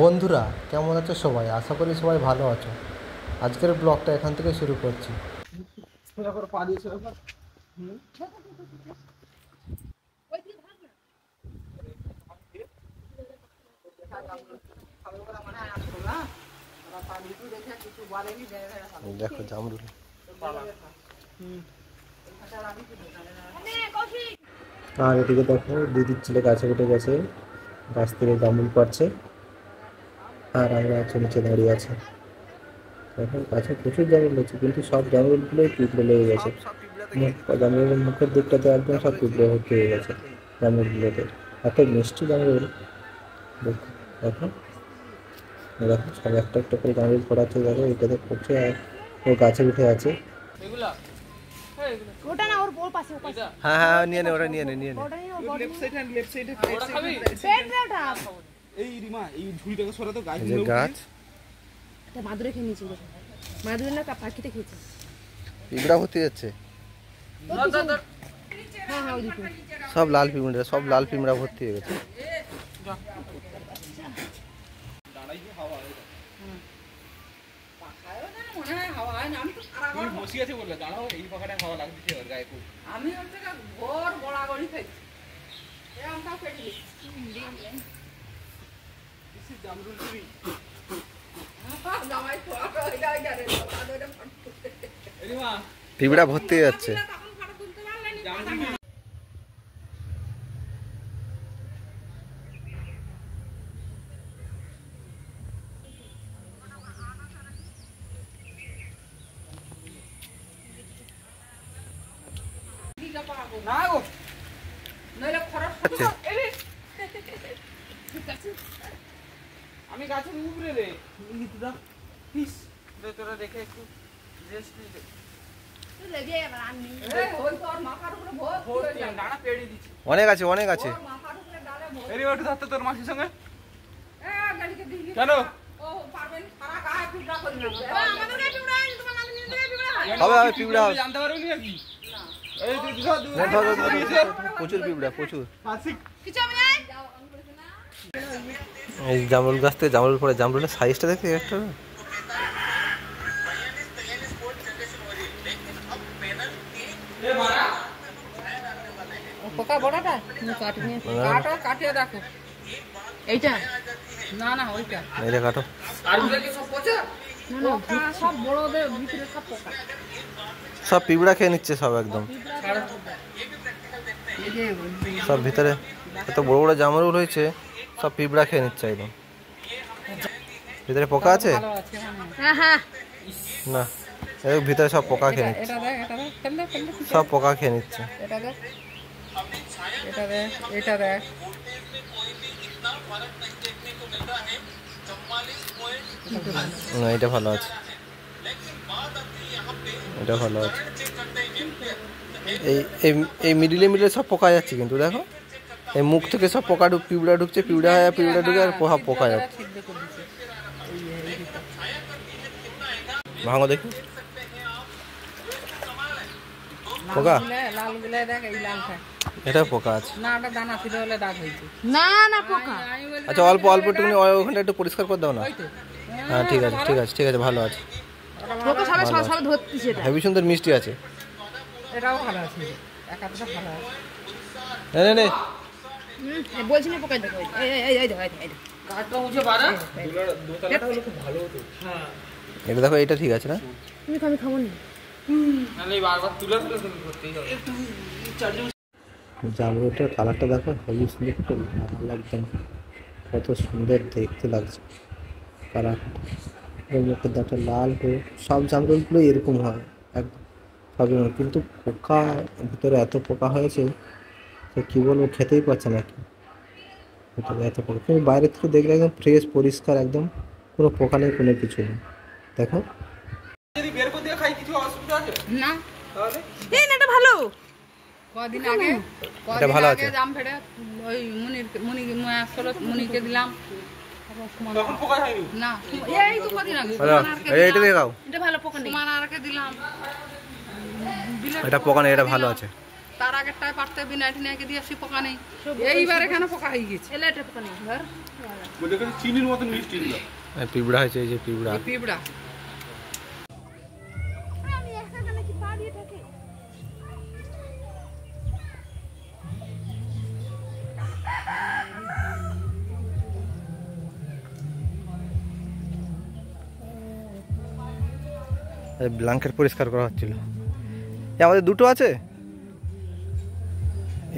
বন্ধুরা কেমন আছো সবাই? আশা করি সবাই ভালো আছো। আজকের ব্লগটা এখান থেকে শুরু করছি। দেখো জামরুল, আর এদিকে দেখো দিদির ছেলে গাছে উঠে গেছে, গাছ থেকে জামরুল পাড়ছে। আর আমরা নিচে দাঁড়িয়ে আছে। এখন গাছে প্রচুর জামরুল হচ্ছে, কিন্তু সব জামরুলগুলোই পিঁপড়ে লেগে গেছে। জামরুলের মুখের দিকটাতে একদম সব পিঁপড়ে ভর্তি হয়ে গেছে জামরুলগুলোতে। এত মিষ্টি জামরুল, দেখো দেখো দেখো সব একটা একটা করে জামরুল পড়াচ্ছে। দেখো এটাতে পড়ছে আর ও গাছে উঠে আছে। ওটা না, ওর পাশে ওর পাশে। হ্যাঁ হ্যাঁ, নিয়ে নে, ওটা নিয়ে নে, নিয়ে নে। ওটা নিয়ে ওর left side and left side ওটা খাবি পেট রে ওটা। এই রিমা এই ঝুড়িটাকে সরা তো গাছ এই যে গাছ, এটা মাদুরে খেয়ে নিয়েছিল। মাদুরে না পাখিতে খেয়েছে। পিঁপড়া ভর্তি যাচ্ছে। হ্যাঁ হ্যাঁ ওদিকে সব লাল পিঁপড়া, সব লাল পিঁপড়া ভর্তি হয়ে গেছে। বসি আছে বললে দাঁড়াও, এই পাখাটা হাওয়া লাগছে ওর গায়ে খুব। আমি ওর থেকে ভোর গড়াগড়ি খাইছি। আমটাও কেটে দিচ্ছি। জামরুল চুরি জামাই ফটো হয়ে যায় রে, তাদের ফটো। রিমা পিঁপড়া ভর্তি হয়ে যাচ্ছে। তখন ফটো তুলতে পারলেন না। জামরুল না গো, নইলে খরচ আচ্ছা, আমি গাছের উপরে রে লিটুদা পিস দে তোরা দেখে একটু রেস্ট নিতে। তুই লেগে এবার আমি এই ওই তোর মাথার উপরে ভোর ভোর ডানা পেড়ে দিচ্ছি। অনেক আছে, অনেক আছে। তোর মাথার উপরে ডালে ভোর। এরি ওটা ধরতে তোর মাসির সঙ্গে এ গাড়িকে দিলি কেন? ও পারবেন সারা গায়ে পিঁপড়া করে না। আমাদের গায়ে পিঁপড়া আইনি, তোমার নাম নিতে গায়ে পিঁপড়া হয়। হবে হবে, পিঁপড়া হবে। জানতে পারবি না কি? এই তুই ধর দূর ধর, ধর, ধর, ধর, প্রচুর পিঁপড়া, প্রচুর। আসিক কিছু হবে না। এই জামরুল গাছ থেকে জামরুল পড়ে, জামরুলের সাইজটা দেখতে একটা। এ মারা পোকা বড়টা কাটিয়ে কাটো, কাটিয়ে দেখো। এইটা না না ওইটা এটা কাটো। আর গুলো কি সব পচা? না না পোকা সব বড়দের ভিতরে সব পোকা। সব পিঁপড়া খেয়ে নিচ্ছে সব একদম। সব ভিতরে এত বড় বড় জামরুল হয়েছে, সব পিঁপড়া খেয়ে নিচ্ছে একদম। ভিতরে পোকা আছে? ভালো আছে মানে। হ্যাঁ হ্যাঁ না, এর ভিতরে সব পোকা খেয়ে নিচ্ছে। এটা দেখ, এটা দেখ, ফেল দে, ফেল দে। সব পোকা খেয়ে নিচ্ছে। এটা দেখ, এটা দেখ, এটা দেখ। না, এটা ভালো আছে, এটা ভালো আছে। এই এই এই মিডিলে মিডিলে সব পোকা যাচ্ছে, কিন্তু দেখো এই মুখ থেকে সব পোকা পিঁপড়া ঢুকছে, পিঁপড়া ঢুকে আর পোকা যাচ্ছে। ভাঙো দেখি পোকা। লাল গুলো দেখ, এই লালটা। এটা পোকা আছে। না ওটা দানা ছিল বলে দাগ হয়েছে। না না পোকা। আচ্ছা, অল্প অল্প একটুখানি ওখানটা একটু পরিষ্কার করে দাও না। হ্যাঁ ঠিক আছে, ঠিক আছে, ঠিক আছে, ভালো আছে। পোকা সবাই সবাই ধরতেছে এটা। হেবি সুন্দর মিষ্টি আছে। এটাও ভালো আছে, একাটা ভালো আছে। নে নে নে, বলছি না পোকা দেখো। এই এই এই দেখো, এই দেখো। কাটটা মুছে বাড়া দোতলাটা হলে খুব ভালো হতো। হ্যাঁ এটা দেখো, এটা ঠিক আছে না? তুমি আমি খাবো না। নালে বারবার তুলে তুলে তুমি করতেই হবে। জামরুলটার কালারটা দেখো, হেবি সুন্দর, খুব ভালো একদম, কত সুন্দর দেখতে লাগছে কালার। এর মুখের দাঁতটা লাল হয়ে, সব জামরুলগুলো এরকম হয় একদম সব, কিন্তু পোকা ভিতরে এত পোকা হয়েছে সে কী বলবো, খেতেই পারছে না কি ভিতরে এত পোকা। কিন্তু বাইরে থেকে দেখলে একদম ফ্রেশ পরিষ্কার একদম, কোনো পোকা নেই, কোনো কিছু নেই। দেখো যদি বের করে দিয়ে খাই কিছু অসুবিধা আছে? না তাহলে এই না, এটা ভালো। কদিন আগে এটা ভালো আছে। জাম ফেড়ে ওই মুনিকে দিলাম। তখন পোকা হয়নি? না এই তো কদিন আগে ভালো, এটা দেখাও। এটা ভালো, পোকা নেই। মানারকে দিলাম। এটা পোকা নেই, এটা ভালো আছে। তার আগেরটায় পারতে বিনা টিনাকে দিয়ে আসি পোকা নেই, এইবার এখানে পোকা হয়ে গেছে। এলে এটা পোকা নেই ধর চিনির মতন মিষ্টি পিঁপড়া হয়েছে, এই যে পিঁপড়া। পিঁপড়া আমি একা কেন কি পা দিয়ে থাকে ব্ল্যাঙ্কেট পরিষ্কার করা হচ্ছিল। আমাদের দুটো আছে,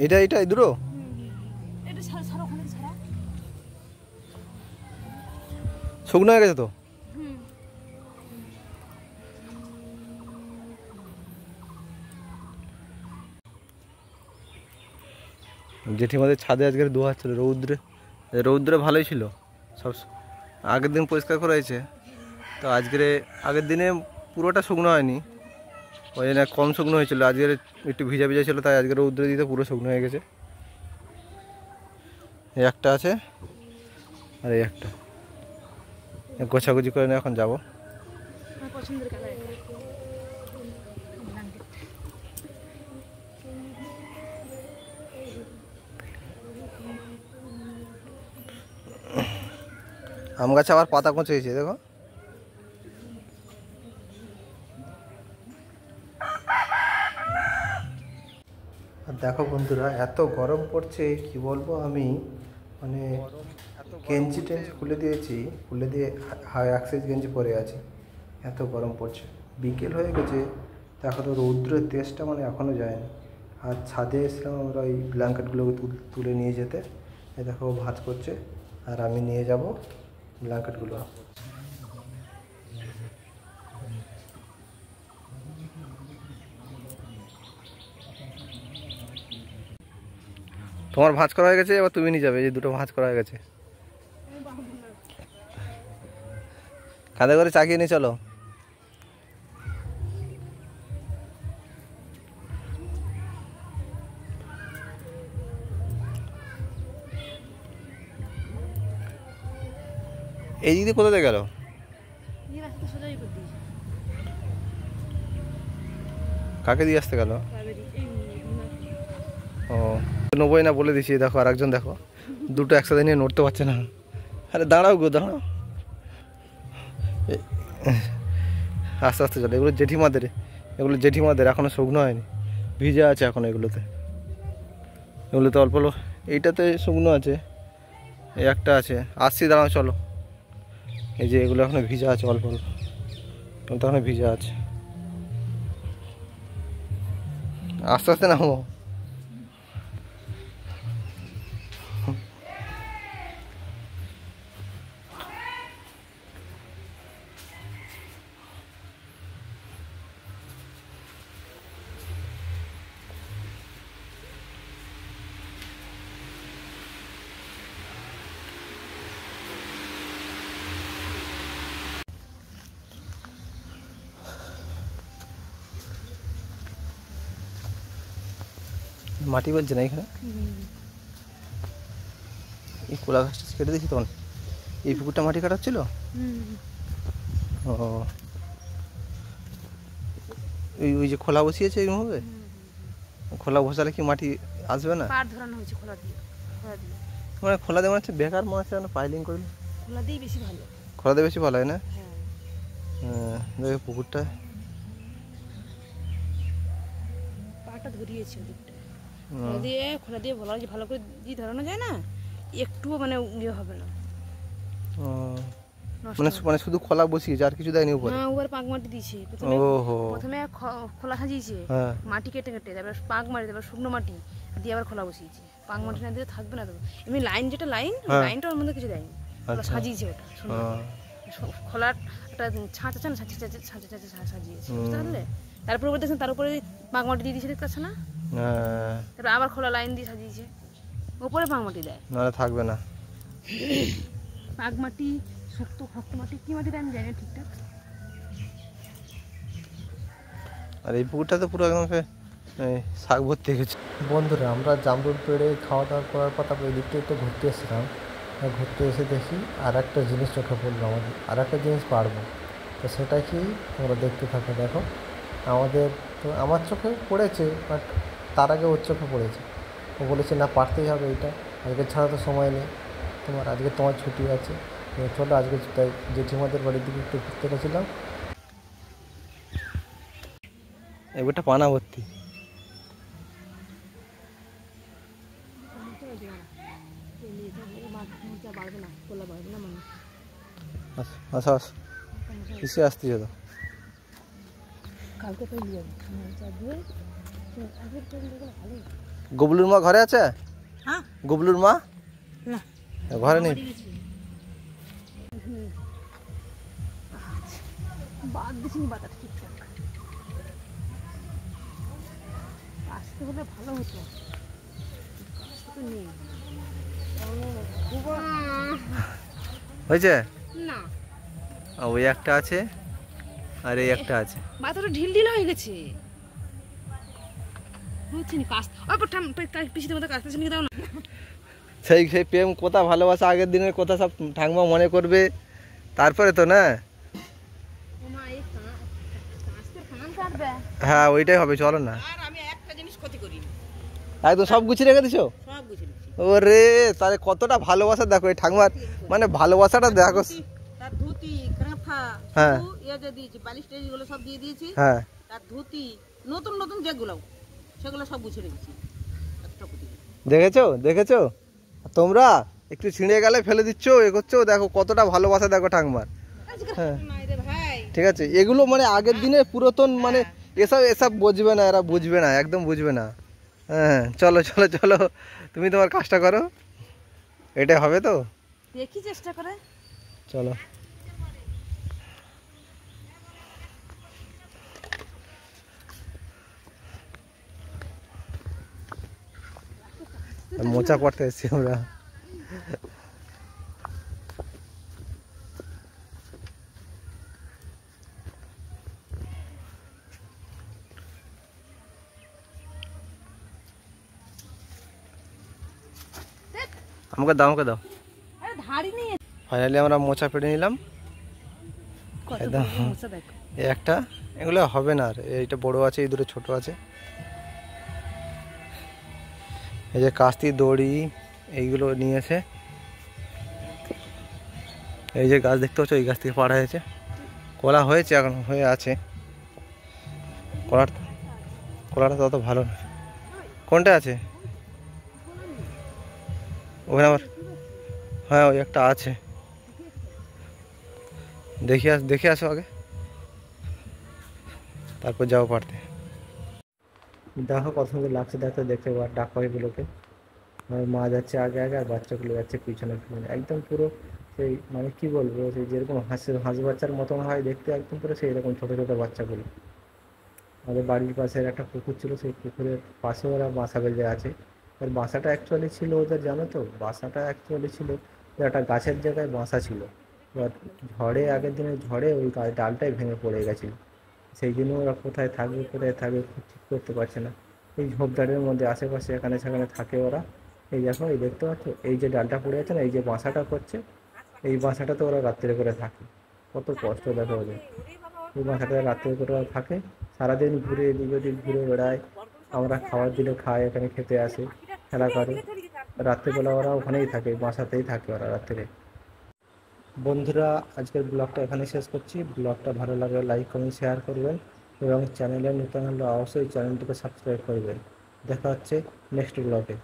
এটা এই দুটো। এটা ছাড়া ছাড়া ওখানে ছাড়া শুকনো হয়ে গেছে তো। জেঠিমাদের ছাদে আজকে ধোয়া হচ্ছিল, রৌদ্রে ভালোই ছিল সব। আগের দিন পরিষ্কার করা হয়েছে, তো আগের দিনে পুরোটা শুকনো হয়নি, ওই জন্য কম শুকনো হয়েছিল। আজকের একটু ভিজা ভিজা ছিল, তাই আজকে রৌদ্রে দিতে পুরো শুকনো হয়ে গেছে। এই একটা আছে আর এই একটা গোছাগুছি করে নিয়ে এখন যাবো। আমার পছন্দের কালার এটা আম গাছে আবার পাতা কচেছে, দেখো। আর দেখো বন্ধুরা, এত গরম পড়ছে কি বলবো আমি, মানে গেঞ্জি টেঞ্জি খুলে দিয়েছি, খুলে দিয়ে হাই এক্সাইজ গেঞ্জি পরে আছি, এত গরম পড়ছে। বিকেল হয়ে গেছে, দেখো তো রৌদ্রের তেজটা মানে এখনও যায়নি। আর ছাদে এসলাম আমরা ওই ব্ল্যাঙ্কেটগুলোকে তুলে নিয়ে যেতে। এই দেখো ভাঁজ করছে আর আমি নিয়ে যাব ব্ল্যাঙ্কেটগুলো। তোমার ভাঁজ করা হয়ে গেছে, এবার তুমি নিয়ে যাবে। এই দুটো ভাঁজ করা হয়ে গেছে, কাঁধে করে চাকিয়ে নিয়ে চলো। এই দিদি কোথাতে গেল? এই রাস্তা সোজাই করে দিয়েছে কাকে দিয়ে আসতে গেল? কাবেরি এই ও নেবোই না বলে দিছি। দেখো আর একজন, দেখো দুটো একসাথে নিয়ে নড়তে পারছে না। আরে দাঁড়াও গো, দাঁড়াও, আস্তে আস্তে চলো। এগুলো জেঠিমাদের এখনো শুকনো হয়নি, ভিজা আছে এখন এগুলোতে অল্প অল্প। এইটাতে শুকনো আছে, এই একটা আছে। আসছি, দাঁড়াও চলো। এই যে এগুলো এখনো ভিজা আছে অল্প অল্প, এখনো ভিজা আছে। আস্তে আস্তে নামো। মাটি বলছে না এখানে, এই কোলা গাছটা কেটে দিয়েছি তখন। এই পুকুরটা মাটি কাটাচ্ছিল। ও ওই যে খোলা বসিয়েছে এইভাবে, খোলা বসালে কি মাটি আসবে না? পার ধরানো হয়েছে খোলা দিয়ে মানে খোলা দিয়ে মনে হচ্ছে বেকার, মনে হচ্ছে পাইলিং করলে। খোলা দিয়েই বেশি ভালো। খোলা দিয়ে বেশি ভালো হয় না? হ্যাঁ দেখো পুকুরটা পাটা ধরিয়েছে ওদিকটা খোলা দিয়ে ভালো করে দিয়ে ধরানো যায় না, একটুও মানে ইয়ে হবে না। মানে শুধু খোলা বসিয়েছে, আর কিছু দেয়নি উপরে? না, উপরে পাক মাটি দিয়েছে। প্রথমে খোলা সাজিয়েছে, মাটি কেটে কেটে, তারপর পাক মাটি, তারপর শুকনো মাটি দিয়ে আবার খোলা বসিয়েছে। পাক মাটি না দিলে থাকবে না তো। এমনি লাইনটা ওর মধ্যে কিছু দেয়নি, সাজিয়েছে ওটা। খোলার একটা ছাঁচ আছে না, সাজিয়েছে, বুঝতে পারলে? তারপরে উপরে দেখছেন, তার উপরে পাক মাটি দিয়ে দিয়েছে, দেখতে পাচ্ছ না? তারপর আবার খোলা লাইন দিয়ে সাজিয়েছে, উপরে পাক মাটি দেয়, নাহলে থাকবে না। পাক মাটি, শক্ত মাটি, কি মাটি দেয় আমি জানি না ঠিকঠাক। আর এই পুকুরটা তো পুরো একদম শাক ভর্তি হয়ে গেছে। বন্ধুরা, আমরা জামরুল পেড়ে খাওয়া দাওয়া করার পর তারপরে এই দিকটা একটু ঘুরতে এসেছিলাম। ঘুরতে এসে দেখি আর একটা জিনিস চোখে পড়লো আমাদের, আর একটা জিনিস পারবো। তো সেটা কি তোমরা দেখতে থাকো। দেখো, আমার চোখে পড়েছে, বাট তার আগে ওর চোখে পড়েছে। ও বলেছে না পারতেই হবে এটা, আজকে ছাড়া তো সময় নেই তোমার, আজকে তোমার ছুটি আছে, চলো আজকে তাই জেঠিমাদের বাড়ির দিকে একটু ঘুরতে গেছিলাম। এবারটা পানা ভর্তি। আচ্ছা আচ্ছা কিসে আসতেছ তো? গুবলুর মা ঘরে আছে? হ্যাঁ, গুবলুর মা না ঘরে নেই। বাদ দিছিনি বাতাটা ঠিকঠাক আসতে হলে ভালো হতো, আসতে তো নেই। হয়েছে না ওই একটা আছে আর এই একটা আছে। বাতাটা ঢিল ঢিল হয়ে গেছে, হচ্ছে না কাজ। পিছিয়ে মতো কাজ পিছিয়ে দাও না। সেই সেই প্রেম কথা ভালোবাসা আগের দিনের কথা সব ঠাকুমা মনে করবে তারপরে তো না। হ্যাঁ ওইটাই হবে, চলো না। আর আমি একটা জিনিস ক্ষতি করিনি, একদম সব গুছিয়ে রেখে দিছো? সব গুছিয়ে নিচ্ছি। ওরে তাহলে কতটা ভালোবাসা দেখো এই ঠাকুমার, মানে ভালোবাসাটা দেখো। তার ধুতি কাঁথা হ্যাঁ। যে দিয়েছি, বালিশ টালিশ গুলো সব দিয়ে দিয়েছি। হ্যাঁ তার ধুতি নতুন নতুন যেগুলো সেগুলো সব গুছিয়ে রেখেছি। একটা ক্ষতি করিনি। দেখেছো দেখেছো, তোমরা একটু ছিঁড়ে গেলে ফেলে দিচ্ছ, এ করছো, দেখো কতটা ভালোবাসা দেখো ঠাকুমার। হ্যাঁ নাই রে ভাই, ঠিক আছে, এগুলো মানে আগের দিনের পুরাতন, মানে এসব এসব বুঝবে না, এরা বুঝবে না, একদম বুঝবে না। হ্যাঁ চলো চলো চলো, তুমি তোমার কাজটা করো, এটা হবে তো, দেখি চেষ্টা করে। চলো। মোচা পড়তে এসছি আমরা। আমাকে দাও আমাকে দাও। আরে ধাড়ি নিয়ে ফাইনালি আমরা মোচা পেড়ে নিলাম। কত একদম। বড় মোচা দেখো। এই একটা, এগুলো হবে না, আর এইটা বড় আছে, এই দুটো ছোট আছে। এই যে কাস্তি দড়ি এইগুলো নিয়েছে। এই যে গাছ দেখতে পাচ্ছ, এই গাছ থেকে পাড়া হয়েছে, কলা হয়েছে, এখন হয়ে আছে। কলাটা তত ভালো না। কোনটা আছে ওখানে আবার? হ্যাঁ ওই একটা আছে, দেখে আসো আগে, তারপর যাও পারতে। দেখো কত সুন্দর লাগছে, দেখতে ডাক পাখিগুলোকে। মা যাচ্ছে আগে আগে, আর বাচ্চাগুলো যাচ্ছে পিছনে পিছনে, একদম পুরো সেই, মানে কি বলবো, সেই যেরকম হাঁস বাচ্চার মতন হয় দেখতে, একদম পুরো সেই রকম ছোটো ছোটো বাচ্চাগুলো। আমাদের বাড়ির পাশে একটা পুকুর ছিল, সেই পুকুরের পাশে ওরা বাসা বেঁধে আছে। আর বাসাটা অ্যাকচুয়ালি ছিল ওদের, জানো তো, বাসাটা অ্যাকচুয়ালি ছিল একটা গাছের জায়গায় বাসা ছিল। এবার ঝড়ে, আগের দিনের ঝড়ে ওই ডালটাই ভেঙে পড়ে গেছিলো। সেই জন্য ওরা কোথায় থাকবে ঠিক করতে পারছে না। এই ঝোপঝাড়ের মধ্যে আশেপাশে এখানে সেখানে থাকে ওরা। এই দেখো, এই দেখতে পাচ্ছ, এই যে ডালটা পড়ে আছে না, এই যে বাসাটা করছে, এই বাসাটাতে ওরা রাত্রে করে থাকে। কত কষ্ট দেখো ওদের। এই বাসাটাতে রাত্রে করে ওরা থাকে, সারাদিন ঘুরে এদিক ওদিক ঘুরে বেড়ায়। আমরা খাবার দিলে খায়, এখানে খেতে আসে, খেলা করে। রাত্রেবেলা ওরা ওখানেই থাকে, বাসাতেই থাকে ওরা রাত্রে। বন্ধুরা আজকের ব্লগটা এখানে শেষ করছি। ব্লগটা ভালো লাগলে লাইক কমেন্ট শেয়ার করবেন, এবং চ্যানেলে নতুন হলে অবশ্যই চ্যানেলটিকে সাবস্ক্রাইব করবেন। দেখা হচ্ছে নেক্সট ব্লগে।